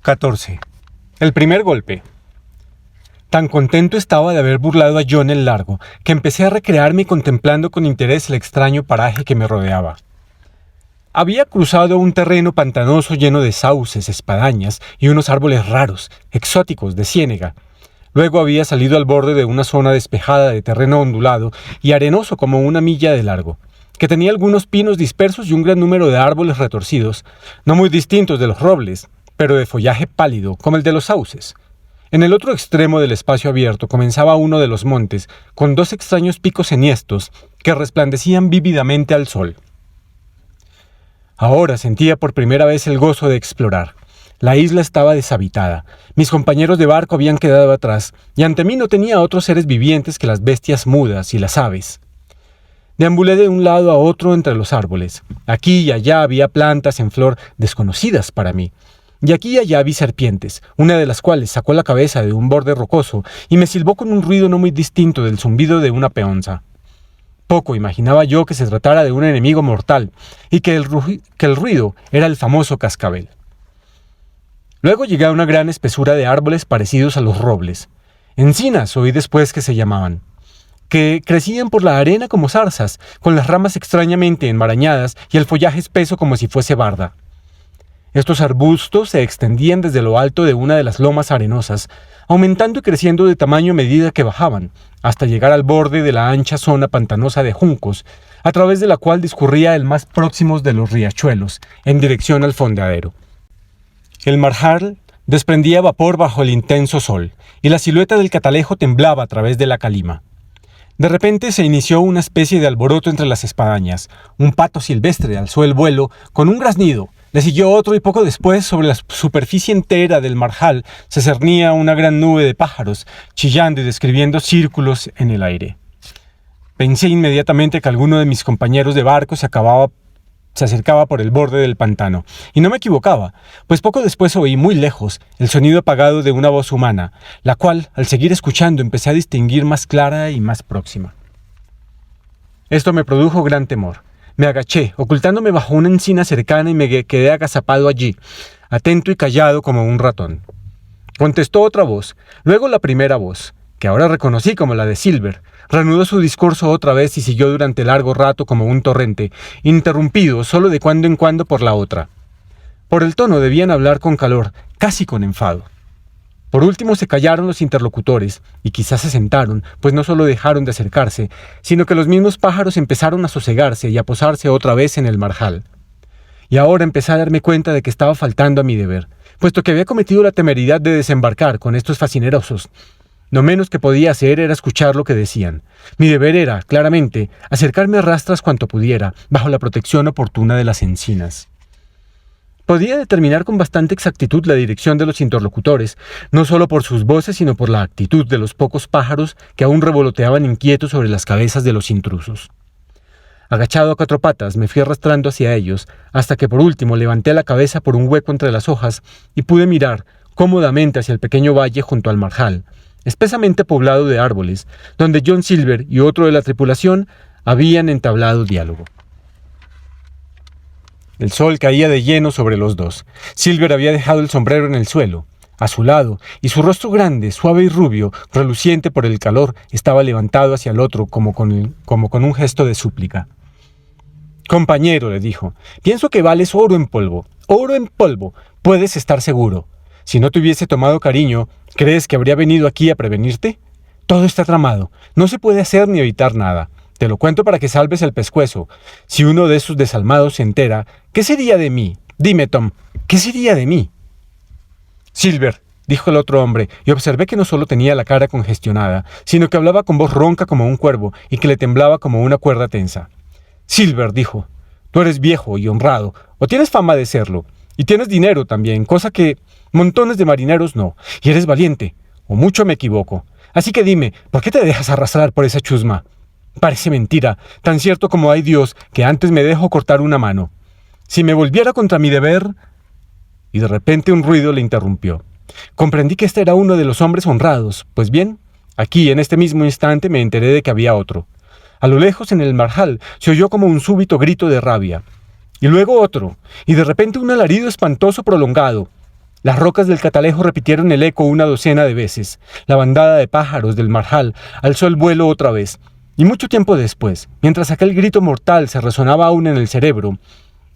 14. El primer golpe. Tan contento estaba de haber burlado a John el Largo, que empecé a recrearme contemplando con interés el extraño paraje que me rodeaba. Había cruzado un terreno pantanoso lleno de sauces, espadañas y unos árboles raros, exóticos, de ciénega. Luego había salido al borde de una zona despejada de terreno ondulado y arenoso como una milla de largo, que tenía algunos pinos dispersos y un gran número de árboles retorcidos, no muy distintos de los robles, pero de follaje pálido, como el de los sauces. En el otro extremo del espacio abierto comenzaba uno de los montes, con dos extraños picos enhiestos que resplandecían vívidamente al sol. Ahora sentía por primera vez el gozo de explorar. La isla estaba deshabitada, mis compañeros de barco habían quedado atrás, y ante mí no tenía otros seres vivientes que las bestias mudas y las aves. Deambulé de un lado a otro entre los árboles. Aquí y allá había plantas en flor desconocidas para mí. Y aquí y allá vi serpientes, una de las cuales sacó la cabeza de un borde rocoso y me silbó con un ruido no muy distinto del zumbido de una peonza. Poco imaginaba yo que se tratara de un enemigo mortal y que el ruido era el famoso cascabel. Luego llegué a una gran espesura de árboles parecidos a los robles. Encinas oí después que se llamaban, que crecían por la arena como zarzas, con las ramas extrañamente enmarañadas y el follaje espeso como si fuese barda. Estos arbustos se extendían desde lo alto de una de las lomas arenosas, aumentando y creciendo de tamaño a medida que bajaban, hasta llegar al borde de la ancha zona pantanosa de juncos, a través de la cual discurría el más próximo de los riachuelos, en dirección al fondeadero. El marjal desprendía vapor bajo el intenso sol, y la silueta del catalejo temblaba a través de la calima. De repente se inició una especie de alboroto entre las espadañas. Un pato silvestre alzó el vuelo con un graznido. Le siguió otro y poco después, sobre la superficie entera del marjal, se cernía una gran nube de pájaros, chillando y describiendo círculos en el aire. Pensé inmediatamente que alguno de mis compañeros de barco se acercaba por el borde del pantano, y no me equivocaba, pues poco después oí muy lejos el sonido apagado de una voz humana, la cual, al seguir escuchando, empecé a distinguir más clara y más próxima. Esto me produjo gran temor. Me agaché, ocultándome bajo una encina cercana y me quedé agazapado allí, atento y callado como un ratón. Contestó otra voz, luego la primera voz, que ahora reconocí como la de Silver. Reanudó su discurso otra vez y siguió durante largo rato como un torrente, interrumpido solo de cuando en cuando por la otra. Por el tono debían hablar con calor, casi con enfado. Por último se callaron los interlocutores, y quizás se sentaron, pues no solo dejaron de acercarse, sino que los mismos pájaros empezaron a sosegarse y a posarse otra vez en el marjal. Y ahora empecé a darme cuenta de que estaba faltando a mi deber, puesto que había cometido la temeridad de desembarcar con estos fascinerosos. Lo menos que podía hacer era escuchar lo que decían. Mi deber era, claramente, acercarme a rastras cuanto pudiera, bajo la protección oportuna de las encinas. Podía determinar con bastante exactitud la dirección de los interlocutores, no solo por sus voces, sino por la actitud de los pocos pájaros que aún revoloteaban inquietos sobre las cabezas de los intrusos. Agachado a cuatro patas, me fui arrastrando hacia ellos, hasta que por último levanté la cabeza por un hueco entre las hojas y pude mirar cómodamente hacia el pequeño valle junto al marjal, espesamente poblado de árboles, donde John Silver y otro de la tripulación habían entablado diálogo. El sol caía de lleno sobre los dos. Silver había dejado el sombrero en el suelo, a su lado, y su rostro grande, suave y rubio, reluciente por el calor, estaba levantado hacia el otro como con un gesto de súplica. «Compañero», le dijo, «pienso que vales oro en polvo. Oro en polvo, puedes estar seguro. Si no te hubiese tomado cariño, ¿crees que habría venido aquí a prevenirte? Todo está tramado. No se puede hacer ni evitar nada. Te lo cuento para que salves el pescuezo. Si uno de esos desalmados se entera, ¿qué sería de mí? Dime, Tom, ¿qué sería de mí?» «Silver», dijo el otro hombre, y observé que no solo tenía la cara congestionada, sino que hablaba con voz ronca como un cuervo y que le temblaba como una cuerda tensa. «Silver», dijo, «tú eres viejo y honrado, o tienes fama de serlo, y tienes dinero también, cosa que montones de marineros no, y eres valiente, o mucho me equivoco. Así que dime, ¿por qué te dejas arrastrar por esa chusma? Parece mentira, tan cierto como hay Dios, que antes me dejo cortar una mano. Si me volviera contra mi deber...» Y de repente un ruido le interrumpió. Comprendí que este era uno de los hombres honrados. Pues bien, aquí, en este mismo instante, me enteré de que había otro. A lo lejos, en el marjal, se oyó como un súbito grito de rabia. Y luego otro, y de repente un alarido espantoso prolongado. Las rocas del catalejo repitieron el eco una docena de veces. La bandada de pájaros del marjal alzó el vuelo otra vez. Y mucho tiempo después, mientras aquel grito mortal se resonaba aún en el cerebro,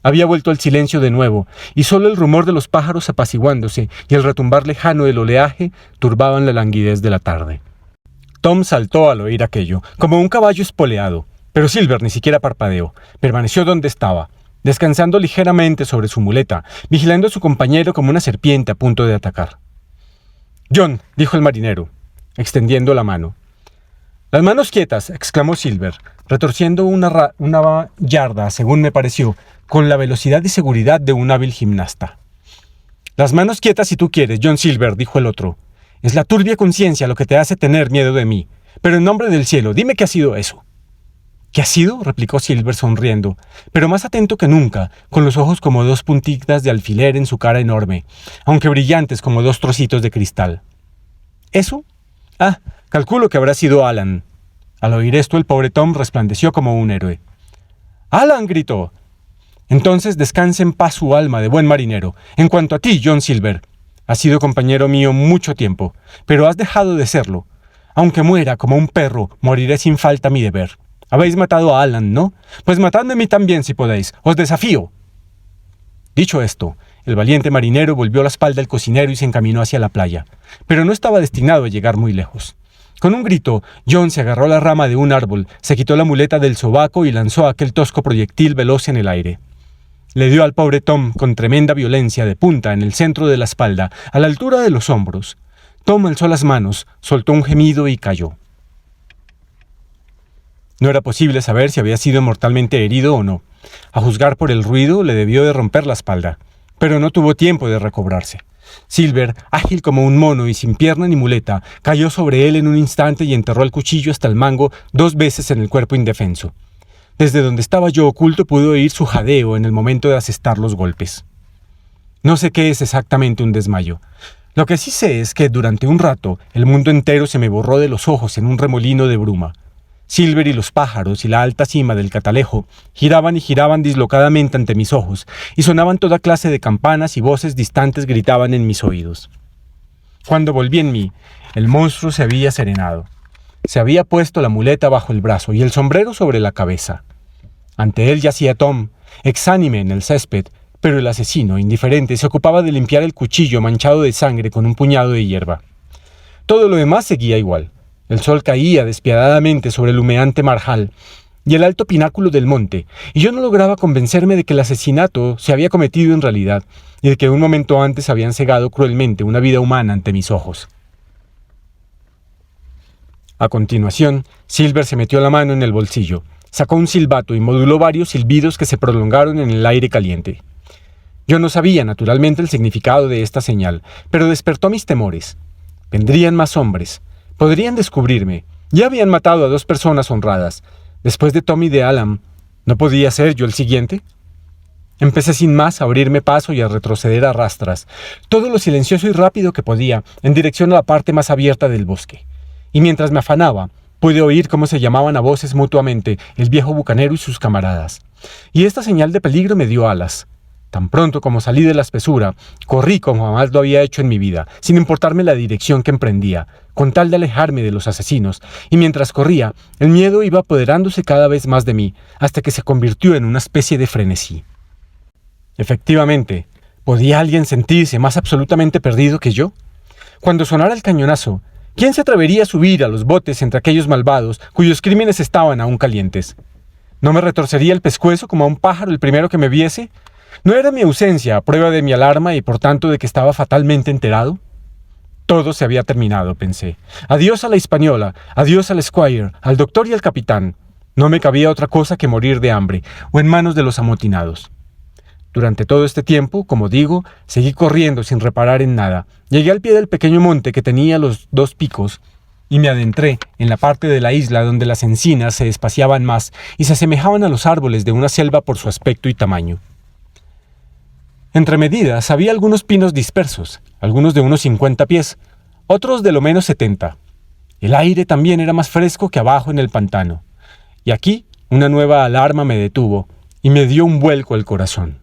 había vuelto el silencio de nuevo, y solo el rumor de los pájaros apaciguándose y el retumbar lejano del oleaje turbaban la languidez de la tarde. Tom saltó al oír aquello, como un caballo espoleado, pero Silver ni siquiera parpadeó. Permaneció donde estaba, descansando ligeramente sobre su muleta, vigilando a su compañero como una serpiente a punto de atacar. «John», dijo el marinero, extendiendo la mano. «Las manos quietas», exclamó Silver, retorciendo una yarda, según me pareció, con la velocidad y seguridad de un hábil gimnasta. «Las manos quietas si tú quieres, John Silver», dijo el otro. «Es la turbia conciencia lo que te hace tener miedo de mí. Pero en nombre del cielo, dime qué ha sido eso». «¿Qué ha sido?», replicó Silver sonriendo, pero más atento que nunca, con los ojos como dos puntitas de alfiler en su cara enorme, aunque brillantes como dos trocitos de cristal. «¿Eso? Ah, calculo que habrá sido Alan». Al oír esto, el pobre Tom resplandeció como un héroe. «¡Alan!», gritó. «Entonces descanse en paz su alma de buen marinero. En cuanto a ti, John Silver, has sido compañero mío mucho tiempo, pero has dejado de serlo. Aunque muera como un perro, moriré sin falta a mi deber. Habéis matado a Alan, ¿no? Pues matadme a mí también si podéis. ¡Os desafío!». Dicho esto, el valiente marinero volvió la espalda al cocinero y se encaminó hacia la playa, pero no estaba destinado a llegar muy lejos. Con un grito, John se agarró a la rama de un árbol, se quitó la muleta del sobaco y lanzó aquel tosco proyectil veloz en el aire. Le dio al pobre Tom con tremenda violencia de punta en el centro de la espalda, a la altura de los hombros. Tom alzó las manos, soltó un gemido y cayó. No era posible saber si había sido mortalmente herido o no. A juzgar por el ruido, le debió de romper la espalda, pero no tuvo tiempo de recobrarse. Silver, ágil como un mono y sin pierna ni muleta, cayó sobre él en un instante y enterró el cuchillo hasta el mango 2 veces en el cuerpo indefenso. Desde donde estaba yo oculto pude oír su jadeo en el momento de asestar los golpes. No sé qué es exactamente un desmayo. Lo que sí sé es que durante un rato el mundo entero se me borró de los ojos en un remolino de bruma. Silver y los pájaros y la alta cima del catalejo giraban y giraban dislocadamente ante mis ojos, y sonaban toda clase de campanas y voces distantes gritaban en mis oídos. Cuando volví en mí, el monstruo se había serenado. Se había puesto la muleta bajo el brazo y el sombrero sobre la cabeza. Ante él yacía Tom, exánime en el césped, pero el asesino, indiferente, se ocupaba de limpiar el cuchillo manchado de sangre con un puñado de hierba. Todo lo demás seguía igual. El sol caía despiadadamente sobre el humeante marjal y el alto pináculo del monte, y yo no lograba convencerme de que el asesinato se había cometido en realidad y de que un momento antes habían cegado cruelmente una vida humana ante mis ojos. A continuación, Silver se metió la mano en el bolsillo, sacó un silbato y moduló varios silbidos que se prolongaron en el aire caliente. Yo no sabía, naturalmente, el significado de esta señal, pero despertó mis temores. Vendrían más hombres. Podrían descubrirme. Ya habían matado a 2 personas honradas. Después de Tom y de Alan, ¿no podía ser yo el siguiente? Empecé sin más a abrirme paso y a retroceder a rastras, todo lo silencioso y rápido que podía, en dirección a la parte más abierta del bosque. Y mientras me afanaba, pude oír cómo se llamaban a voces mutuamente el viejo bucanero y sus camaradas. Y esta señal de peligro me dio alas. Tan pronto como salí de la espesura, corrí como jamás lo había hecho en mi vida, sin importarme la dirección que emprendía, con tal de alejarme de los asesinos, y mientras corría, el miedo iba apoderándose cada vez más de mí, hasta que se convirtió en una especie de frenesí. Efectivamente, ¿podía alguien sentirse más absolutamente perdido que yo? Cuando sonara el cañonazo, ¿quién se atrevería a subir a los botes entre aquellos malvados cuyos crímenes estaban aún calientes? ¿No me retorcería el pescuezo como a un pájaro el primero que me viese? ¿No era mi ausencia prueba de mi alarma y por tanto de que estaba fatalmente enterado? Todo se había terminado, pensé. Adiós a la Hispaniola, adiós al Squire, al doctor y al capitán. No me cabía otra cosa que morir de hambre o en manos de los amotinados. Durante todo este tiempo, como digo, seguí corriendo sin reparar en nada. Llegué al pie del pequeño monte que tenía los 2 picos y me adentré en la parte de la isla donde las encinas se espaciaban más y se asemejaban a los árboles de una selva por su aspecto y tamaño. Entre medidas había algunos pinos dispersos, algunos de unos 50 pies, otros de lo menos 70. El aire también era más fresco que abajo en el pantano. Y aquí una nueva alarma me detuvo y me dio un vuelco al corazón.